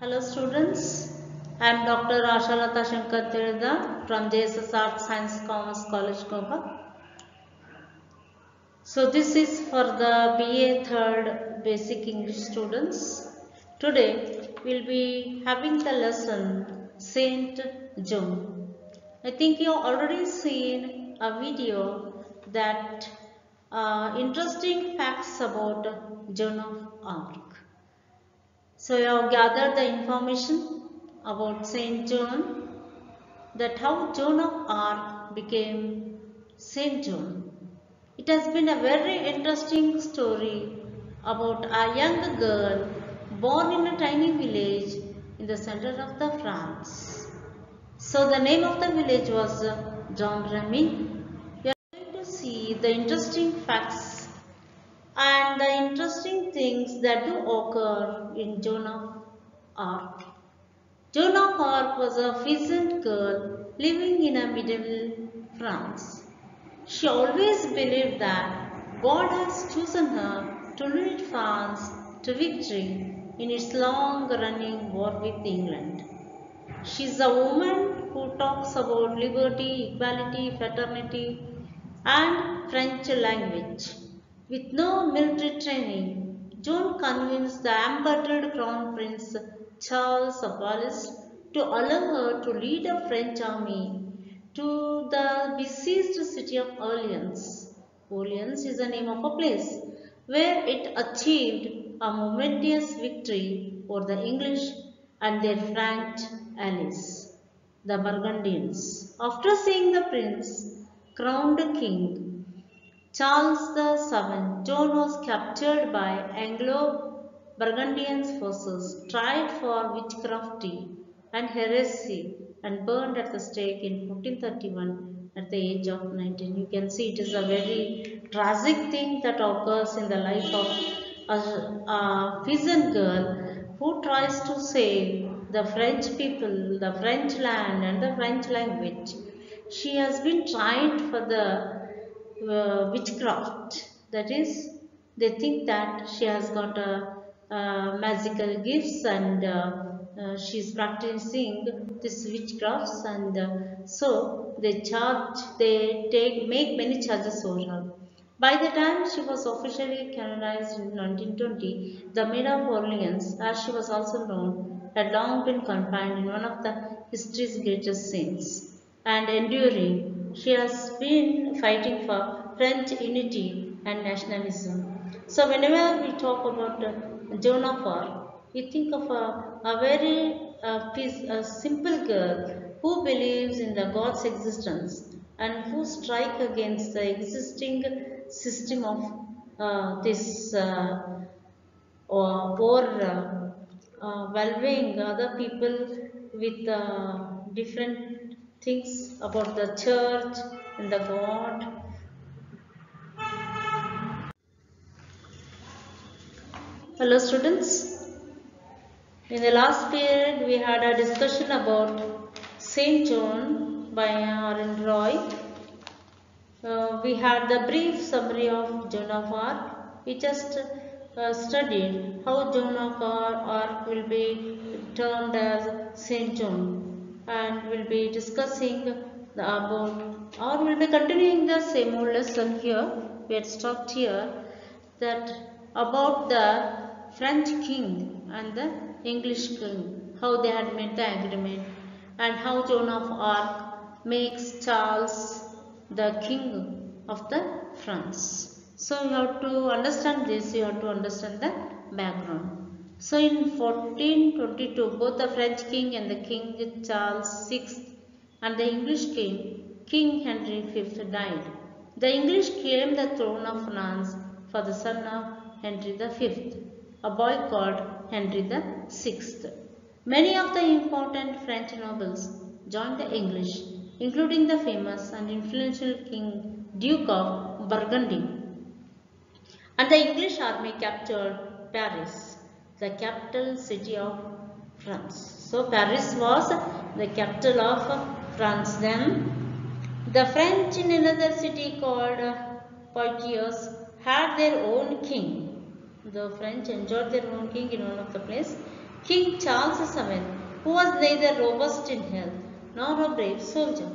Hello students, I am Dr. Ashalata Shankar Tirda from JSS Arts Science Commerce College Goa. So this is for the BA 3rd Basic English students. Today we will be having the lesson Saint Joan. I think you have already seen a video that interesting facts about Joan of Arc. So you have gathered the information about Saint John, that how Joan of Arc became Saint John. It has been a very interesting story about a young girl born in a tiny village in the center of the France. So the name of the village was Jean Remy. We are going to see the interesting facts and the interesting things that do occur in Joan of Arc. Joan of Arc was a peasant girl living in a medieval France. She always believed that God has chosen her to lead France to victory in its long-running war with England. She is a woman who talks about liberty, equality, fraternity, and French language. With no military training, Joan convinced the embattled Crown Prince Charles of Valois to allow her to lead a French army to the besieged city of Orleans. Orleans is the name of a place where it achieved a momentous victory over the English and their French allies, the Burgundians. After seeing the prince crowned king, Charles VII, Joan was captured by Anglo-Burgundian forces, tried for witchcraft and heresy, and burned at the stake in 1431 at the age of 19. You can see it is a very tragic thing that occurs in the life of a peasant girl who tries to save the French people, the French land, and the French language. She has been tried for the witchcraft. That is, they think that she has got magical gifts and she is practicing this witchcrafts, and so they make many charges over her. By the time she was officially canonized in 1920, the Maid of Orleans, as she was also known, had long been confined in one of the history's greatest scenes and enduring. She has been fighting for French unity and nationalism. So whenever we talk about Joan of Arc, we think of a very a simple girl who believes in the God's existence and who strike against the existing system of this or valuing other people with different things about the church and the God. Hello students. In the last period we had a discussion about Saint John by R.N. Roy. We had the brief summary of Joan of Arc. We just studied how Joan of Arc will be termed as Saint John, and will be discussing about, or will be continuing the same old lesson here. We had stopped here that about the French king and the English king, how they had made the agreement, and how Joan of Arc makes Charles the king of the France. So you have to understand this, you have to understand the background. So in 1422, both the French king and the King Charles VI and the English king, King Henry V died. The English claimed the throne of France for the son of Henry V, a boy called Henry VI. Many of the important French nobles joined the English, including the famous and influential King Duke of Burgundy. And the English army captured Paris, the capital city of France. So Paris was the capital of France then. The French in another city called Poitiers had their own king. The French enjoyed their own king in one of the places. King Charles VII, who was neither robust in health nor a brave soldier.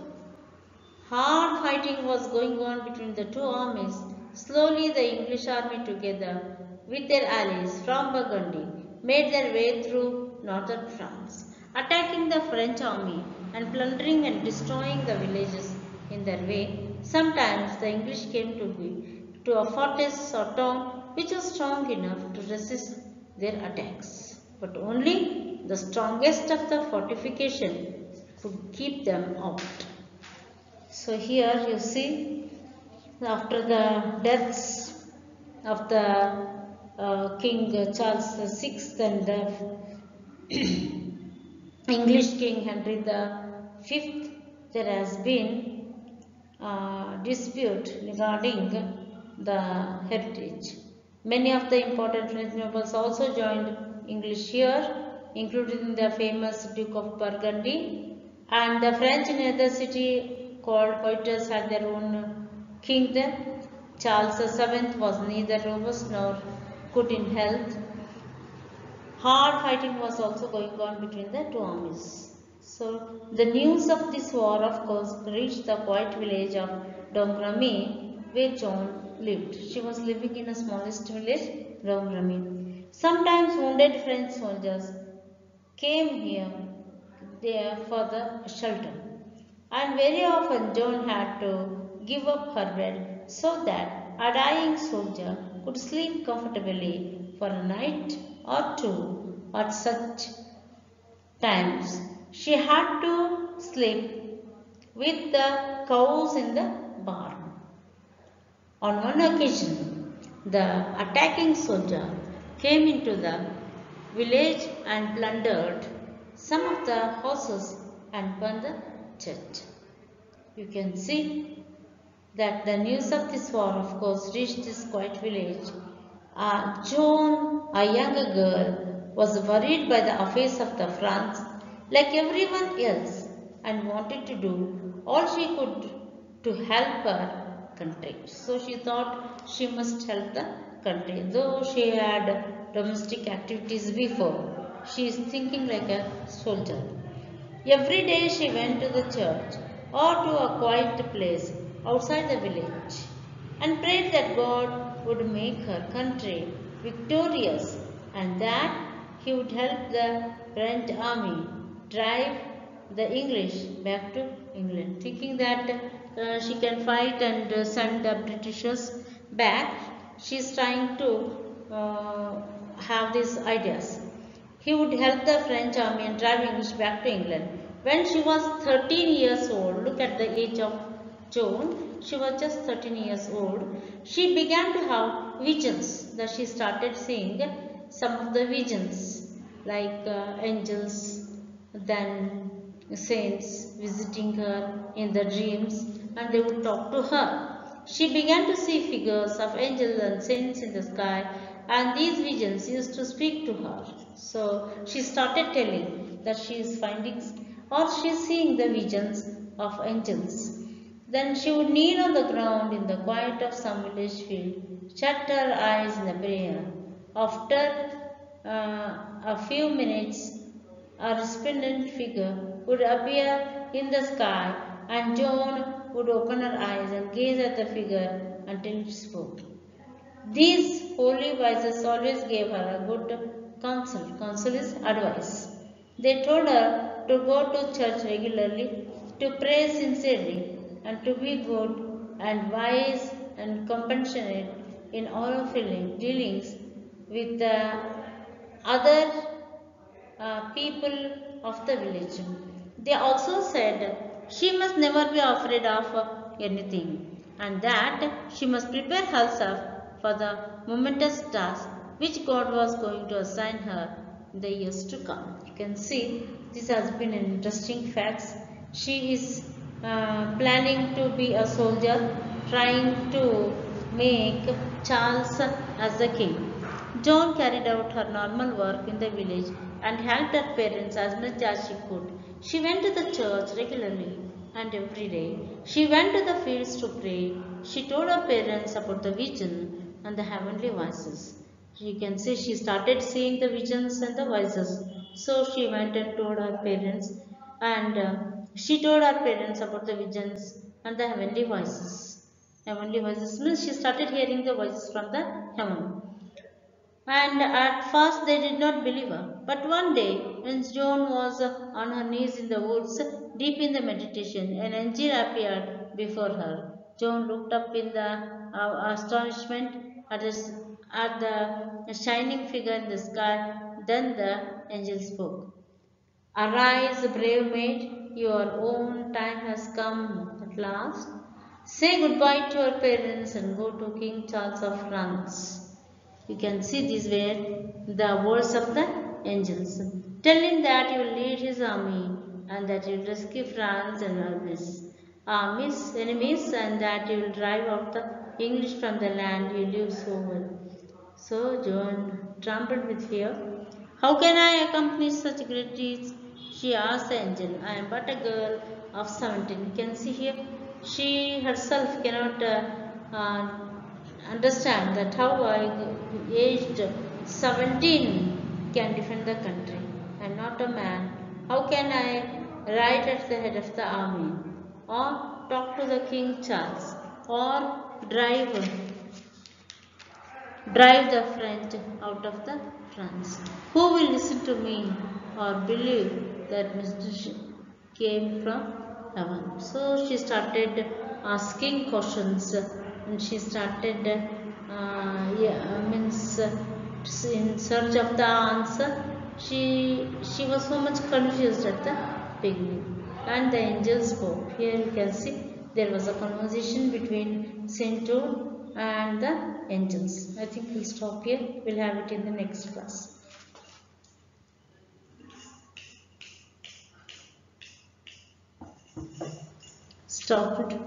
Hard fighting was going on between the two armies. Slowly, the English army, together with their allies from Burgundy, made their way through northern France, attacking the French army and plundering and destroying the villages in their way. Sometimes the English came to a fortress or town which was strong enough to resist their attacks, but only the strongest of the fortification could keep them out. So here you see, after the deaths of the King Charles VI and the English King Henry V, there has been dispute regarding the heritage. Many of the important French nobles also joined English here, including the famous Duke of Burgundy, and the French in another city called Poitiers had their own king then. Charles VII was neither robust nor good in health. Hard fighting was also going on between the two armies. So the news of this war, of course, reached the quiet village of Domremy, where Joan lived. She was living in a smallest village, Domremy. Sometimes wounded French soldiers came there for the shelter, and very often Joan had to give up her bed so that a dying soldier could sleep comfortably for a night or two. At such times, she had to sleep with the cows in the barn. On one occasion, the attacking soldier came into the village and plundered some of the houses and burned the church. You can see that the news of this war, of course, reached this quiet village. Joan, a younger girl, was worried by the affairs of the France like everyone else and wanted to do all she could to help her country. So she thought she must help the country. Though she had domestic activities before, she is thinking like a soldier. Every day she went to the church or to a quiet place outside the village and prayed that God would make her country victorious and that He would help the French army drive the English back to England. Thinking that she can fight and send the Britishers back, she is trying to have these ideas. He would help the French army and drive English back to England. When she was 13 years old, look at the age of Joan, she was just 13 years old, she began to have visions. That she started seeing some of the visions like angels, then saints visiting her in the dreams, and they would talk to her. She began to see figures of angels and saints in the sky, and these visions used to speak to her. So she started telling that she is finding or she is seeing the visions of angels. Then she would kneel on the ground in the quiet of some village field, shut her eyes in the prayer. After a few minutes, a resplendent figure would appear in the sky, and Joan would open her eyes and gaze at the figure until it spoke. These holy voices always gave her a good counsel. Counsel is advice. They told her to go to church regularly, to pray sincerely, and to be good and wise and compassionate in all of her dealings with the other people of the village. They also said she must never be afraid of anything and that she must prepare herself for the momentous task which God was going to assign her in the years to come. You can see this has been an interesting fact. She is planning to be a soldier, trying to make Charles as the king. Joan carried out her normal work in the village and helped her parents as much as she could. She went to the church regularly and every day. She went to the fields to pray. She told her parents about the vision and the heavenly voices. You can see she started seeing the visions and the voices So she went and told her parents, and she told her parents about the visions and the heavenly voices. Heavenly voices means she started hearing the voices from the heaven. And at first they did not believe her. But one day, when Joan was on her knees in the woods, deep in the meditation, an angel appeared before her. Joan looked up in the astonishment at the shining figure in the sky. Then the angel spoke. Arise, brave maid, your own time has come at last. Say goodbye to your parents and go to King Charles of France. You can see these were the words of the angels. Tell him that you will lead his army and that you will rescue France and enemies, and that you will drive out the English from the land you live so well. So Joan trembled with fear. How can I accomplish such great deeds? She asked the angel. I am but a girl of 17. You can see here, she herself cannot understand that how I, aged 17, can defend the country. I am not a man. How can I ride at the head of the army, or talk to the King Charles, or drive the French out of the France? Who will listen to me or believe that Mr. came from heaven? So she started asking questions, and she started in search of the answer. She was so much confused at the beginning, and the angel spoke. Here you can see there was a conversation between Saint John and the angels. I think we'll stop here. We'll have it in the next class. Stop it.